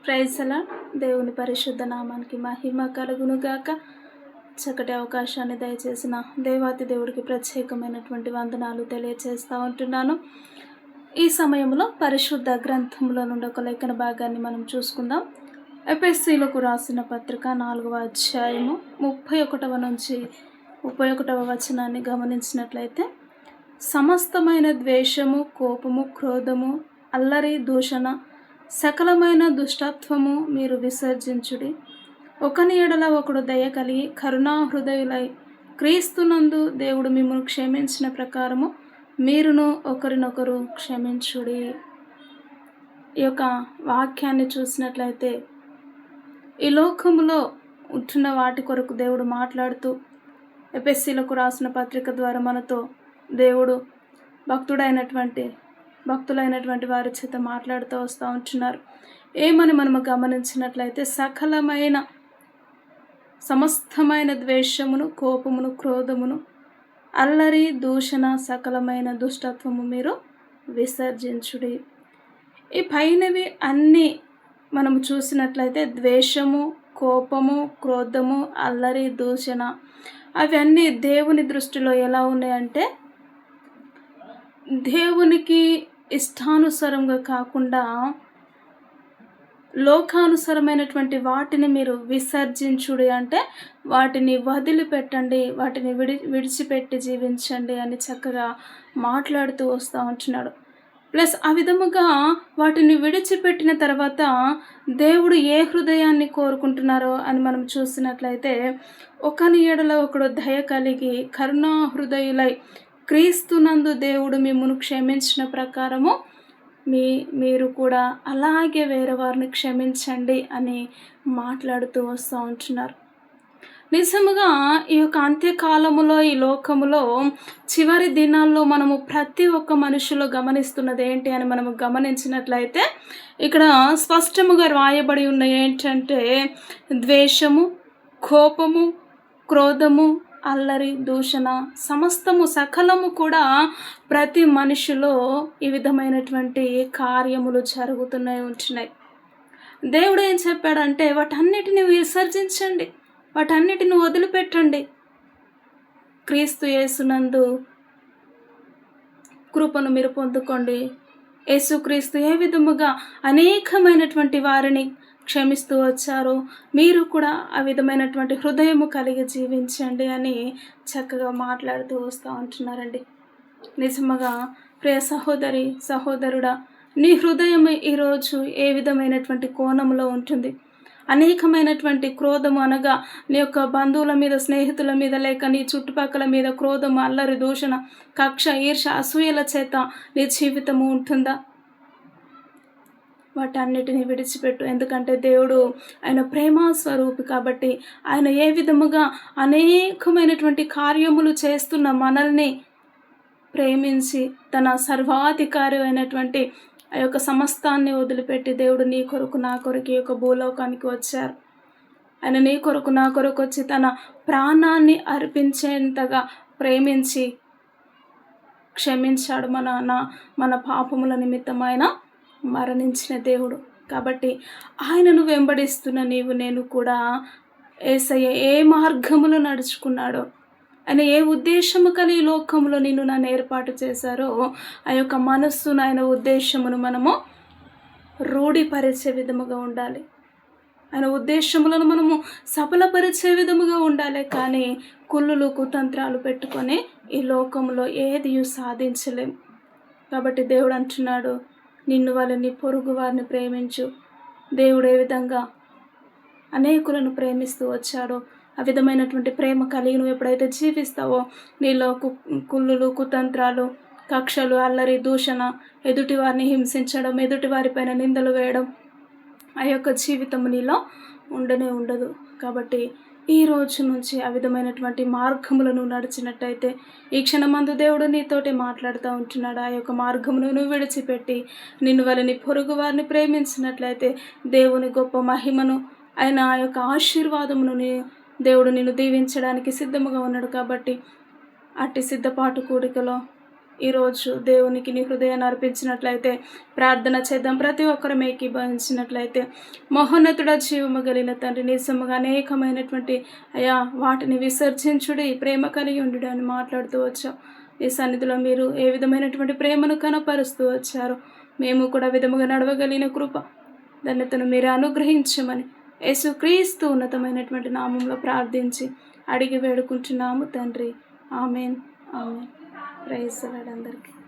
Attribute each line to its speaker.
Speaker 1: Praise అలాడ్. దేవుని పరిశుద్ధ నామానికి మహిమ కలుగునుగాక. చక్కటి అవకాశాన్ని దయచేసిన దేవాతి దేవుడికి ప్రత్యేకమైనటువంటి వందనాలు తెలియజేస్తూ ఉంటున్నాను. ఈ సమయంలో పరిశుద్ధ గ్రంథంలో నుండి ఒక లేఖన భాగాన్ని మనం చూసుకుందాం. ఎఫెసీయులకు రాసిన పత్రిక 4వ అధ్యాయము 31 నుంచి 31వ వచనాన్ని గమనించినట్లయితే, సమస్తమైన ద్వేషము, కోపము, క్రోధము, అల్లరి, దూషణ, సకలమైన దుష్టత్వము మీరు విసర్జించుడి. ఒకని ఎడల ఒకడు దయ కలిగి కరుణా హృదయులై క్రీస్తునందు దేవుడు మిమ్మల్ని క్షమించిన ప్రకారము మీరును ఒకరినొకరు క్షమించుడి. ఈ యొక్క వాక్యాన్ని చూసినట్లయితే ఈ లోకములో ఉంటున్న వాటి కొరకు దేవుడు మాట్లాడుతూ ఎఫెసీయులకు రాసిన పత్రిక ద్వారా మనతో దేవుడు భక్తులైనటువంటి వారి చేత మాట్లాడుతూ వస్తూ ఉంటున్నారు. ఏమని మనము గమనించినట్లయితే, సమస్తమైన ద్వేషమును, కోపమును, క్రోధమును, అల్లరి, దూషణ, సకలమైన దుష్టత్వము మీరు విసర్జించుడి. ఈ పైనవి అన్నీ మనము చూసినట్లయితే ద్వేషము, కోపము, క్రోధము, అల్లరి, దూషణ అవన్నీ దేవుని దృష్టిలో ఎలా ఉన్నాయంటే, దేవునికి ఇష్టానుసారంగా కాకుండా లోకానుసారమైనటువంటి వాటిని మీరు విసర్జించుడి, అంటే వాటిని వదిలిపెట్టండి, వాటిని విడిచిపెట్టి జీవించండి అని చక్కగా మాట్లాడుతూ వస్తూ ఉంటున్నాడు. ప్లస్ ఆ విధముగా వాటిని విడిచిపెట్టిన తర్వాత దేవుడు ఏ హృదయాన్ని కోరుకుంటున్నారో అని మనం చూసినట్లయితే, ఒకని ఎడల ఒకడు దయ కలిగి కరుణా హృదయులై క్రీస్తునందు దేవుడు మిమ్మును క్షమించిన ప్రకారము మీరు కూడా అలాగే వేరే వారిని క్షమించండి అని మాట్లాడుతూ వస్తూ ఉంటున్నారు. నిజముగా ఈ యొక్క అంత్యకాలములో, ఈ లోకములో చివరి దినాల్లో మనము ప్రతి ఒక్క మనుషులో గమనిస్తున్నది ఏంటి అని మనము గమనించినట్లయితే, ఇక్కడ స్పష్టముగా రాయబడి ఉన్న ఏంటంటే, ద్వేషము, కోపము, క్రోధము, అల్లరి, దూషణ, సమస్తము సకలము కూడా ప్రతి మనిషిలో ఈ విధమైనటువంటి కార్యములు జరుగుతూనే ఉంటున్నాయి. దేవుడు ఏం చెప్పాడంటే, వాటన్నిటిని విసర్జించండి, వాటన్నిటిని వదిలిపెట్టండి. క్రీస్తు యేసునందు కృపను మీరు పొందుకోండి. యేసుక్రీస్తు ఏ విధముగా అనేకమైనటువంటి వారిని క్షమిస్తూ వచ్చారో మీరు కూడా ఆ విధమైనటువంటి హృదయము కలిగి జీవించండి అని చక్కగా మాట్లాడుతూ వస్తూ ఉంటున్నారండి. నిజముగా ప్రియ సహోదరి, సహోదరుడా, నీ హృదయం ఈరోజు ఏ విధమైనటువంటి కోణంలో ఉంటుంది? అనేకమైనటువంటి క్రోధము అనగా నీ యొక్క బంధువుల మీద, స్నేహితుల మీద, లేక నీ చుట్టుపక్కల మీద క్రోధము, అల్లరి, దూషణ, కక్ష, ఈర్ష, అసూయల చేత నీ జీవితము ఉంటుందా? వాటన్నిటిని విడిచిపెట్టు. ఎందుకంటే దేవుడు ఆయన ప్రేమ స్వరూపి కాబట్టి ఆయన ఏ విధముగా అనేకమైనటువంటి కార్యములు చేస్తున్న మనల్ని ప్రేమించి తన సర్వాధికారి అయినటువంటి ఆ యొక్క సమస్తాన్ని వదిలిపెట్టి దేవుడు నీ కొరకు, నా కొరకు ఈ యొక్క భూలోకానికి వచ్చారు. ఆయన నీ కొరకు, నా కొరకు వచ్చి తన ప్రాణాన్ని అర్పించేంతగా ప్రేమించి క్షమించాడు. మన పాపముల నిమిత్తం ఆయన మరణించిన దేవుడు. కాబట్టి ఆయనను వెంబడిస్తున్న నీవు, నేను కూడా యేసయ్య ఏ మార్గములో నడుచుకున్నాడో, ఆయన ఏ ఉద్దేశము కలిగి లోకంలో నన్ను ఏర్పాటు చేశారో ఆ యొక్క మనస్సును, ఆయన ఉద్దేశమును మనము రూఢిపరిచే విధముగా ఉండాలి. ఆయన ఉద్దేశములను మనము సఫలపరిచే విధముగా ఉండాలి. కానీ కుళ్ళులు, కుతంత్రాలు పెట్టుకొని ఈ లోకంలో ఏది సాధించలేము. కాబట్టి దేవుడు అంటున్నాడు, నిన్ను వల్ల నీ పొరుగు వారిని ప్రేమించు. దేవుడు ఏ విధంగా అనేకులను ప్రేమిస్తూ వచ్చాడో ఆ విధమైనటువంటి ప్రేమ కలిగి నువ్వు ఎప్పుడైతే జీవిస్తావో నీలో కుళ్ళులు, కుతంత్రాలు, కక్షలు, అల్లరి, దూషణ, ఎదుటి వారిని హింసించడం, ఎదుటి వారిపైన నిందలు వేయడం ఆ యొక్క జీవితం నీలో ఉండనే ఉండదు. కాబట్టి ఈ రోజు నుంచి ఆ విధమైనటువంటి మార్గములను నడిచినట్టయితే ఈ క్షణమందు దేవుడు నీతోటి మాట్లాడుతూ ఉంటున్నాడు. ఆ యొక్క మార్గమును నువ్వు విడిచిపెట్టి నిన్ను వలని పొరుగు వారిని ప్రేమించినట్లయితే దేవుని గొప్ప మహిమను, ఆయన ఆ యొక్క ఆశీర్వాదమును దేవుడు నిన్ను దీవించడానికి సిద్ధముగా ఉన్నాడు. కాబట్టి అట్టి సిద్ధపాటు కూడికలో ఈరోజు దేవునికి నీ హృదయాన్ని అర్పించినట్లయితే ప్రార్థన చేద్దాం. ప్రతి ఒక్కరు ఏకీభవించినట్లయితే, మహోన్నతుడ జీవము కలిగిన తండ్రి, నిజముగా అనేకమైనటువంటి అయా వాటిని విసర్జించుడి, ప్రేమ కలిగి ఉండు అని మాట్లాడుతూ వచ్చాం. ఈ సన్నిధిలో మీరు ఏ విధమైనటువంటి ప్రేమను కనపరుస్తూ వచ్చారో మేము కూడా విధముగా నడవగలిగిన కృప ధన్యతను మీరు అనుగ్రహించమని యేసుక్రీస్తు ఉన్నతమైనటువంటి నామంలో ప్రార్థించి అడిగి వేడుకుంటున్నాము తండ్రి. Amen. Amen. Praise the lord అందరికీ.